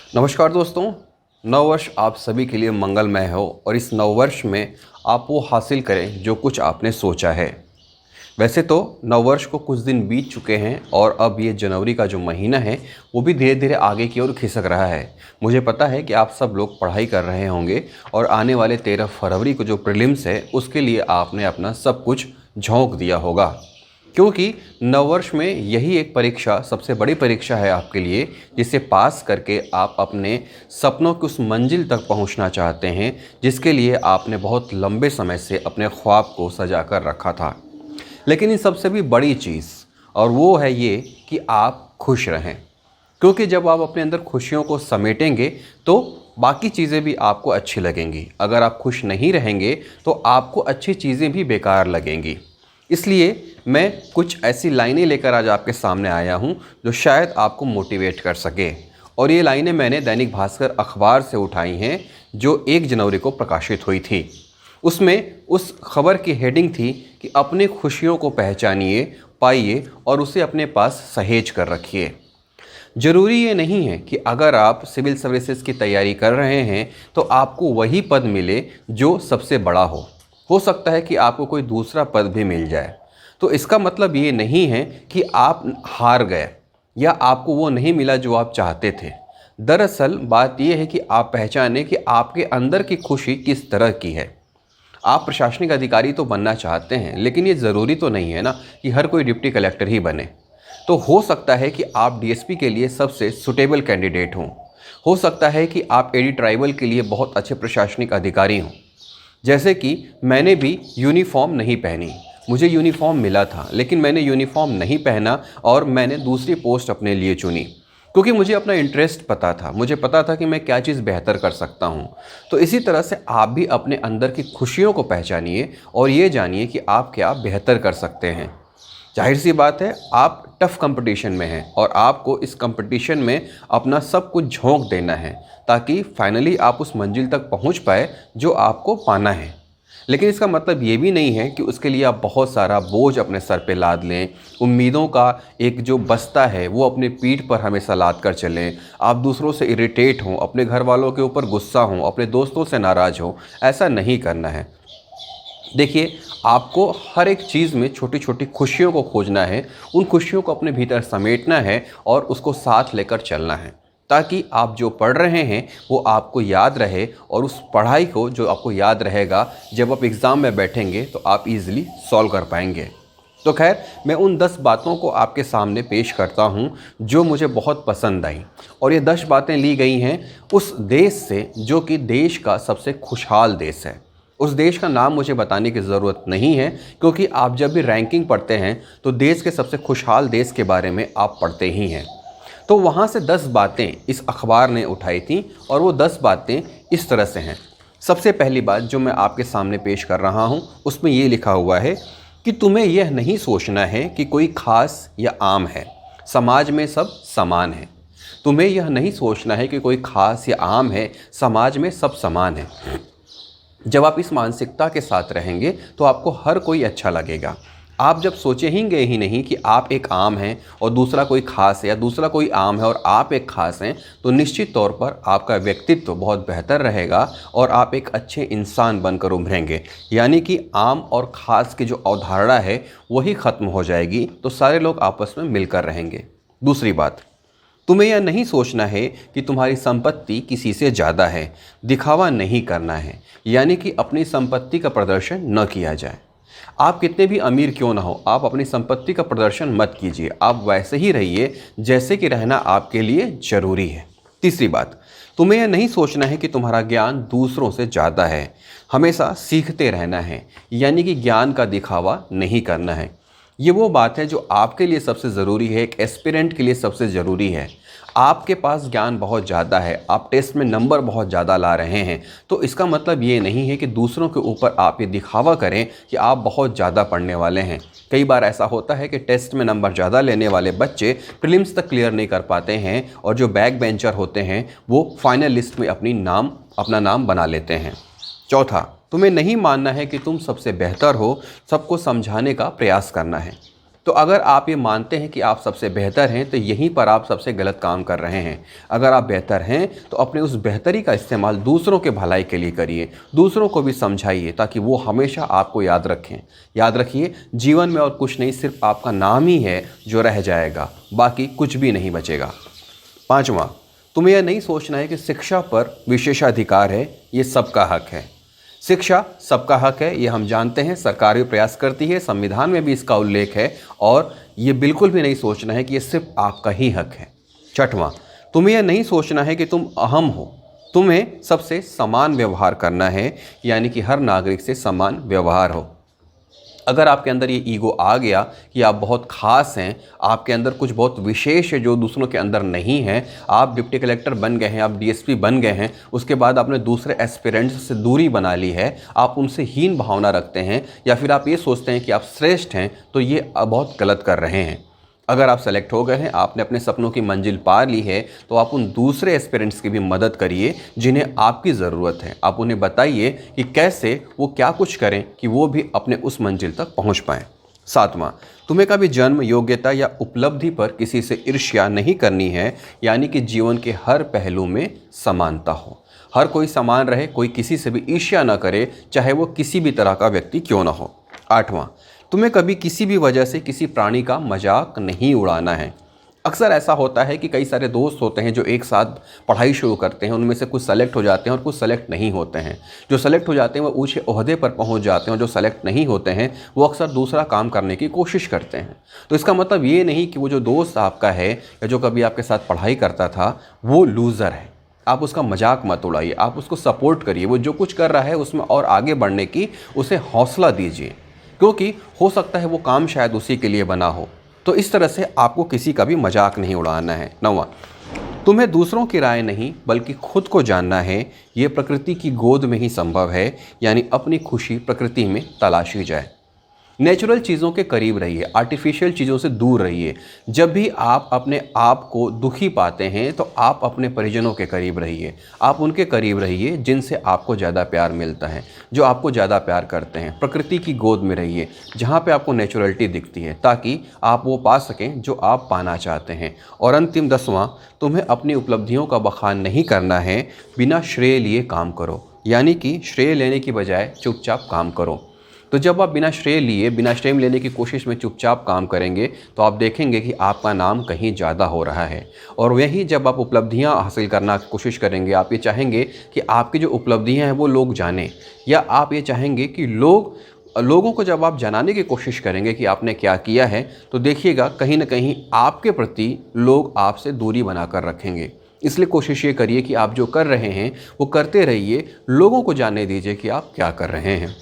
नमस्कार दोस्तों। नववर्ष आप सभी के लिए मंगलमय हो और इस नववर्ष में आप वो हासिल करें जो कुछ आपने सोचा है। वैसे तो नववर्ष को कुछ दिन बीत चुके हैं और अब ये जनवरी का जो महीना है वो भी धीरे धीरे आगे की ओर खिसक रहा है। मुझे पता है कि आप सब लोग पढ़ाई कर रहे होंगे और आने वाले 13 फरवरी को जो प्रीलिम्स है उसके लिए आपने अपना सब कुछ झोंक दिया होगा, क्योंकि नववर्ष में यही एक परीक्षा सबसे बड़ी परीक्षा है आपके लिए, जिसे पास करके आप अपने सपनों की उस मंजिल तक पहुंचना चाहते हैं जिसके लिए आपने बहुत लंबे समय से अपने ख्वाब को सजा कर रखा था। लेकिन इन सबसे भी बड़ी चीज़ और वो है ये कि आप खुश रहें, क्योंकि जब आप अपने अंदर खुशियों को समेटेंगे तो बाकी चीज़ें भी आपको अच्छी लगेंगी। अगर आप खुश नहीं रहेंगे तो आपको अच्छी चीज़ें भी बेकार लगेंगी। इसलिए मैं कुछ ऐसी लाइनें लेकर आज आपके सामने आया हूं जो शायद आपको मोटिवेट कर सके। और ये लाइनें मैंने दैनिक भास्कर अखबार से उठाई हैं जो 1 जनवरी को प्रकाशित हुई थी। उसमें उस खबर की हेडिंग थी कि अपनी खुशियों को पहचानिए, पाइए और उसे अपने पास सहेज कर रखिए। ज़रूरी ये नहीं है कि अगर आप सिविल सर्विसेज की तैयारी कर रहे हैं तो आपको वही पद मिले जो सबसे बड़ा हो सकता है कि आपको कोई दूसरा पद भी मिल जाए। तो इसका मतलब ये नहीं है कि आप हार गए या आपको वो नहीं मिला जो आप चाहते थे। दरअसल बात यह है कि आप पहचानें कि आपके अंदर की खुशी किस तरह की है। आप प्रशासनिक अधिकारी तो बनना चाहते हैं, लेकिन ये ज़रूरी तो नहीं है ना कि हर कोई डिप्टी कलेक्टर ही बने। तो हो सकता है कि आप डीएसपी के लिए सबसे सुटेबल कैंडिडेट हों। हो सकता है कि आप एडी ट्राइबल के लिए बहुत अच्छे प्रशासनिक अधिकारी हों। जैसे कि मैंने भी यूनिफॉर्म नहीं पहनी, मुझे यूनिफॉर्म मिला था लेकिन मैंने यूनिफॉर्म नहीं पहना और मैंने दूसरी पोस्ट अपने लिए चुनी, क्योंकि मुझे अपना इंटरेस्ट पता था। मुझे पता था कि मैं क्या चीज़ बेहतर कर सकता हूँ। तो इसी तरह से आप भी अपने अंदर की खुशियों को पहचानिए और ये जानिए कि आप क्या बेहतर कर सकते हैं। जाहिर सी बात है, आप टफ़ कंपटीशन में हैं और आपको इस कंपटीशन में अपना सब कुछ झोंक देना है ताकि फाइनली आप उस मंजिल तक पहुंच पाए जो आपको पाना है। लेकिन इसका मतलब ये भी नहीं है कि उसके लिए आप बहुत सारा बोझ अपने सर पे लाद लें। उम्मीदों का एक जो बस्ता है वो अपनी पीठ पर हमेशा लाद कर चलें। आप दूसरों से इरिटेट हों, अपने घर वालों के ऊपर गुस्सा हों, अपने दोस्तों से नाराज़ हों। ऐसा नहीं करना है। देखिए, आपको हर एक चीज़ में छोटी छोटी खुशियों को खोजना है, उन खुशियों को अपने भीतर समेटना है और उसको साथ लेकर चलना है, ताकि आप जो पढ़ रहे हैं वो आपको याद रहे और उस पढ़ाई को जो आपको याद रहेगा जब आप एग्ज़ाम में बैठेंगे तो आप इजीली सॉल्व कर पाएंगे। तो खैर, मैं उन 10 बातों को आपके सामने पेश करता हूं जो मुझे बहुत पसंद आई। और ये 10 बातें ली गई हैं उस देश से जो कि देश का सबसे खुशहाल देश है। उस देश का नाम मुझे बताने की ज़रूरत नहीं है, क्योंकि आप जब भी रैंकिंग पढ़ते हैं तो देश के सबसे खुशहाल देश के बारे में आप पढ़ते ही हैं। तो वहाँ से 10 बातें इस अखबार ने उठाई थी और वो 10 बातें इस तरह से हैं। सबसे पहली बात जो मैं आपके सामने पेश कर रहा हूँ उसमें ये लिखा हुआ है कि तुम्हें यह नहीं सोचना है कि कोई खास या आम है, समाज में सब समान है। तुम्हें यह नहीं सोचना है कि कोई खास या आम है, समाज में सब समान है। जब आप इस मानसिकता के साथ रहेंगे तो आपको हर कोई अच्छा लगेगा। आप जब सोचेंगे ही नहीं कि आप एक आम हैं और दूसरा कोई खास है या दूसरा कोई आम है और आप एक खास हैं, तो निश्चित तौर पर आपका व्यक्तित्व बहुत बेहतर रहेगा और आप एक अच्छे इंसान बनकर उभरेंगे। यानी कि आम और ख़ास की जो अवधारणा है वही ख़त्म हो जाएगी, तो सारे लोग आपस में मिलकर रहेंगे। दूसरी बात, तुम्हें यह नहीं सोचना है कि तुम्हारी संपत्ति किसी से ज़्यादा है, दिखावा नहीं करना है। यानी कि अपनी संपत्ति का प्रदर्शन न किया जाए। आप कितने भी अमीर क्यों ना हो, आप अपनी संपत्ति का प्रदर्शन मत कीजिए। आप वैसे ही रहिए जैसे कि रहना आपके लिए ज़रूरी है। तीसरी बात, तुम्हें यह नहीं सोचना है कि तुम्हारा ज्ञान दूसरों से ज़्यादा है, हमेशा सीखते रहना है। यानी कि ज्ञान का दिखावा नहीं करना है। ये वो बात है जो आपके लिए सबसे ज़रूरी है, एक एस्पिरेंट के लिए सबसे ज़रूरी है। आपके पास ज्ञान बहुत ज़्यादा है, आप टेस्ट में नंबर बहुत ज़्यादा ला रहे हैं, तो इसका मतलब ये नहीं है कि दूसरों के ऊपर आप ये दिखावा करें कि आप बहुत ज़्यादा पढ़ने वाले हैं। कई बार ऐसा होता है कि टेस्ट में नंबर ज़्यादा लेने वाले बच्चे प्रीलिम्स तक क्लियर नहीं कर पाते हैं और जो बैक बेंचर होते हैं वो फाइनल लिस्ट में अपना नाम बना लेते हैं। चौथा, तुम्हें नहीं मानना है कि तुम सबसे बेहतर हो, सबको समझाने का प्रयास करना है। तो अगर आप ये मानते हैं कि आप सबसे बेहतर हैं तो यहीं पर आप सबसे गलत काम कर रहे हैं। अगर आप बेहतर हैं तो अपने उस बेहतरी का इस्तेमाल दूसरों के भलाई के लिए करिए, दूसरों को भी समझाइए ताकि वो हमेशा आपको याद रखें। याद रखिए, जीवन में और कुछ नहीं, सिर्फ आपका नाम ही है जो रह जाएगा, बाकी कुछ भी नहीं बचेगा। 5वां, तुम्हें यह नहीं सोचना है कि शिक्षा पर विशेषाधिकार है, ये सबका हक है। शिक्षा सबका हक है, ये हम जानते हैं, सरकार भी प्रयास करती है, संविधान में भी इसका उल्लेख है, और ये बिल्कुल भी नहीं सोचना है कि ये सिर्फ आपका ही हक है। 6वां, तुम्हें यह नहीं सोचना है कि तुम अहम हो, तुम्हें सबसे समान व्यवहार करना है, यानी कि हर नागरिक से समान व्यवहार हो। अगर आपके अंदर ये ईगो आ गया कि आप बहुत ख़ास हैं, आपके अंदर कुछ बहुत विशेष है जो दूसरों के अंदर नहीं है, आप डिप्टी कलेक्टर बन गए हैं, आप डीएसपी बन गए हैं, उसके बाद आपने दूसरे एस्पिरेंट्स से दूरी बना ली है, आप उनसे हीन भावना रखते हैं, या फिर आप ये सोचते हैं कि आप श्रेष्ठ हैं, तो ये बहुत गलत कर रहे हैं। अगर आप सेलेक्ट हो गए हैं, आपने अपने सपनों की मंजिल पा ली है, तो आप उन दूसरे एस्पिरेंट्स की भी मदद करिए जिन्हें आपकी ज़रूरत है। आप उन्हें बताइए कि कैसे वो क्या कुछ करें कि वो भी अपने उस मंजिल तक पहुंच पाएँ। 7वां, तुम्हें कभी जन्म, योग्यता या उपलब्धि पर किसी से ईर्ष्या नहीं करनी है, यानी कि जीवन के हर पहलू में समानता हो, हर कोई समान रहे, कोई किसी से भी ईर्ष्या ना करे, चाहे वो किसी भी तरह का व्यक्ति क्यों ना हो। 8वां, तुम्हें कभी किसी भी वजह से किसी प्राणी का मजाक नहीं उड़ाना है। अक्सर ऐसा होता है कि कई सारे दोस्त होते हैं जो एक साथ पढ़ाई शुरू करते हैं, उनमें से कुछ सेलेक्ट हो जाते हैं और कुछ सेलेक्ट नहीं होते हैं। जो सेलेक्ट हो जाते हैं वो ऊंचे ओहदे पर पहुंच जाते हैं, और जो सेलेक्ट नहीं होते हैं वो अक्सर दूसरा काम करने की कोशिश करते हैं। तो इसका मतलब ये नहीं कि वो जो दोस्त आपका है या जो कभी आपके साथ पढ़ाई करता था वो लूज़र है। आप उसका मजाक मत उड़ाइए, आप उसको सपोर्ट करिए, वो जो कुछ कर रहा है उसमें और आगे बढ़ने की उसे हौसला दीजिए, क्योंकि हो सकता है वो काम शायद उसी के लिए बना हो। तो इस तरह से आपको किसी का भी मजाक नहीं उड़ाना है। 9वां, तुम्हें दूसरों की राय नहीं बल्कि खुद को जानना है, ये प्रकृति की गोद में ही संभव है, यानी अपनी खुशी प्रकृति में तलाशी जाए। नेचुरल चीज़ों के करीब रहिए, आर्टिफिशियल चीज़ों से दूर रहिए। जब भी आप अपने आप को दुखी पाते हैं तो आप अपने परिजनों के करीब रहिए, आप उनके करीब रहिए जिनसे आपको ज़्यादा प्यार मिलता है, जो आपको ज़्यादा प्यार करते हैं। प्रकृति की गोद में रहिए जहाँ पे आपको नेचुरलिटी दिखती है, ताकि आप वो पा सकें जो आप पाना चाहते हैं। और अंतिम 10वां, तुम्हें अपनी उपलब्धियों का बखान नहीं करना है, बिना श्रेय लिए काम करो, यानी कि श्रेय लेने की बजाय चुपचाप काम करो। तो जब आप बिना श्रेय लिए, बिना श्रेय लेने की कोशिश में चुपचाप काम करेंगे तो आप देखेंगे कि आपका नाम कहीं ज़्यादा हो रहा है। और वही जब आप उपलब्धियां हासिल करना की कोशिश करेंगे, आप ये चाहेंगे कि आपकी जो उपलब्धियां हैं वो लोग जानें, या आप ये चाहेंगे कि लोगों को जब आप जनाने की कोशिश करेंगे कि आपने क्या किया है, तो देखिएगा कहीं ना कहीं आपके प्रति लोग आपसे दूरी बनाकर रखेंगे। इसलिए कोशिश ये करिए कि आप जो कर रहे हैं वो करते रहिए, लोगों को जानने दीजिए कि आप क्या कर रहे हैं।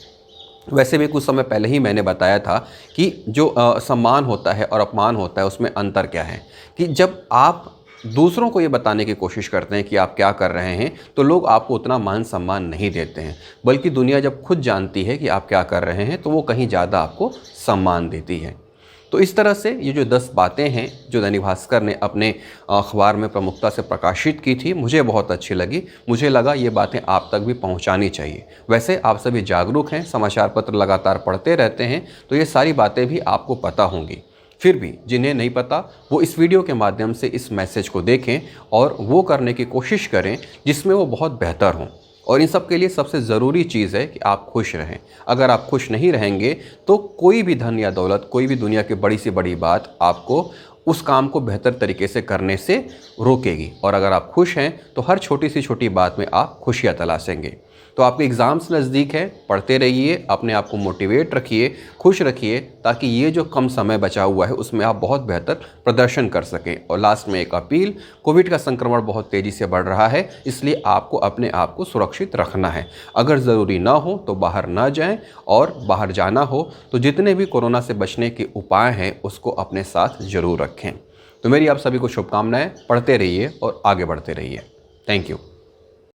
वैसे भी कुछ समय पहले ही मैंने बताया था कि जो सम्मान होता है और अपमान होता है उसमें अंतर क्या है, कि जब आप दूसरों को ये बताने की कोशिश करते हैं कि आप क्या कर रहे हैं तो लोग आपको उतना मान सम्मान नहीं देते हैं, बल्कि दुनिया जब खुद जानती है कि आप क्या कर रहे हैं तो वो कहीं ज़्यादा आपको सम्मान देती है। तो इस तरह से ये जो 10 बातें हैं जो दैनिक भास्कर ने अपने अखबार में प्रमुखता से प्रकाशित की थी, मुझे बहुत अच्छी लगी। मुझे लगा ये बातें आप तक भी पहुंचानी चाहिए। वैसे आप सभी जागरूक हैं, समाचार पत्र लगातार पढ़ते रहते हैं, तो ये सारी बातें भी आपको पता होंगी। फिर भी जिन्हें नहीं पता वो इस वीडियो के माध्यम से इस मैसेज को देखें और वो करने की कोशिश करें जिसमें वो बहुत बेहतर हों। और इन सब के लिए सबसे ज़रूरी चीज़ है कि आप खुश रहें। अगर आप खुश नहीं रहेंगे तो कोई भी धन या दौलत, कोई भी दुनिया की बड़ी से बड़ी बात आपको उस काम को बेहतर तरीके से करने से रोकेगी। और अगर आप खुश हैं तो हर छोटी से छोटी बात में आप खुशियाँ तलाशेंगे। तो आपके एग्ज़ाम्स नज़दीक है, पढ़ते रहिए, अपने आप को मोटिवेट रखिए, खुश रखिए, ताकि ये जो कम समय बचा हुआ है उसमें आप बहुत बेहतर प्रदर्शन कर सकें। और लास्ट में एक अपील, कोविड का संक्रमण बहुत तेज़ी से बढ़ रहा है, इसलिए आपको अपने आप को सुरक्षित रखना है। अगर ज़रूरी ना हो तो बाहर ना जाएं, और बाहर जाना हो तो जितने भी कोरोना से बचने के उपाय हैं उसको अपने साथ ज़रूर रखें। तो मेरी आप सभी को शुभकामनाएँ। पढ़ते रहिए और आगे बढ़ते रहिए। Thank you.